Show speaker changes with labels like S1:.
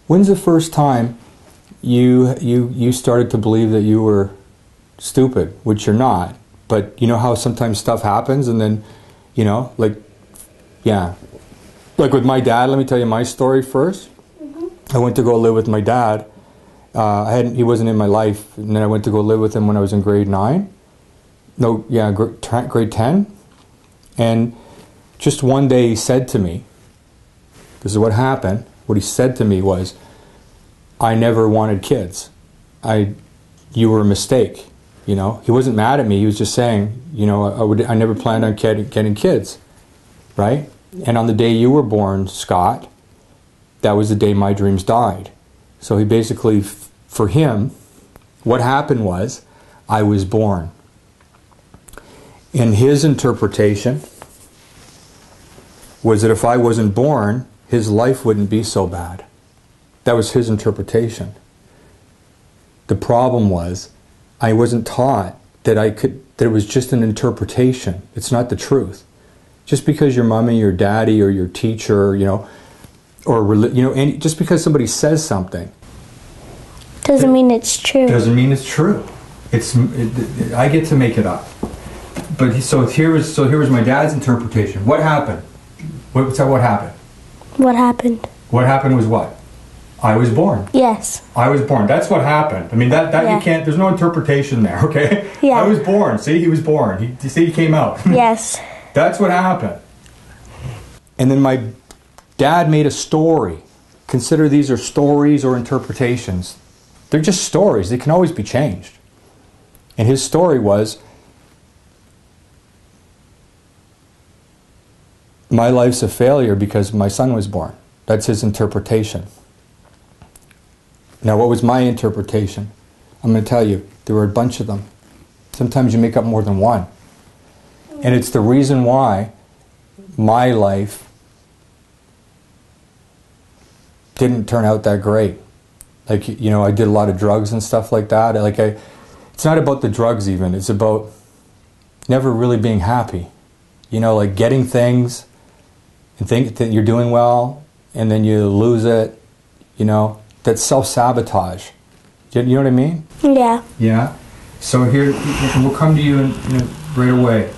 S1: When's the first time you started to believe that you were stupid, which you're not? But you know how sometimes stuff happens and then, you know, like, yeah. Like with my dad, let me tell you my story first. I went to go live with my dad. He wasn't in my life, and then I went to go live with him when I was in grade 9. No, yeah, grade 10. And just one day he said to me, this is what happened. What he said to me was, I never wanted kids. You were a mistake. You know, he wasn't mad at me. He was just saying, you know, I never planned on getting kids, right? And on the day you were born, Scott, that was the day my dreams died. So he basically, for him, what happened was, I was born. And his interpretation was that if I wasn't born, his life wouldn't be so bad. That was his interpretation. The problem was, I wasn't taught that that it was just an interpretation. It's not the truth. Just because your mommy, your daddy, or your teacher, you know, or just because somebody says something
S2: doesn't mean it's true.
S1: Doesn't mean it's true. I get to make it up. But so here was my dad's interpretation. What happened? What happened?
S2: What happened?
S1: What happened was what? I was born.
S2: Yes.
S1: I was born. That's what happened. I mean, that
S2: yeah.
S1: You can't, there's no interpretation there, okay?
S2: Yeah.
S1: I was born. See, he was born. He came out.
S2: Yes.
S1: That's what happened. And then my dad made a story. Consider these are stories or interpretations. They're just stories. They can always be changed. And his story was, my life's a failure because my son was born. That's his interpretation. Now, what was my interpretation? I'm going to tell you, there were a bunch of them. Sometimes you make up more than one. And it's the reason why my life didn't turn out that great. Like, you know, I did a lot of drugs and stuff like that. It's not about the drugs even. It's about never really being happy. You know, like getting things and think that you're doing well, and then you lose it, you know. That's self-sabotage. You know what I mean?
S2: Yeah.
S1: Yeah? So here, we'll come to you right away.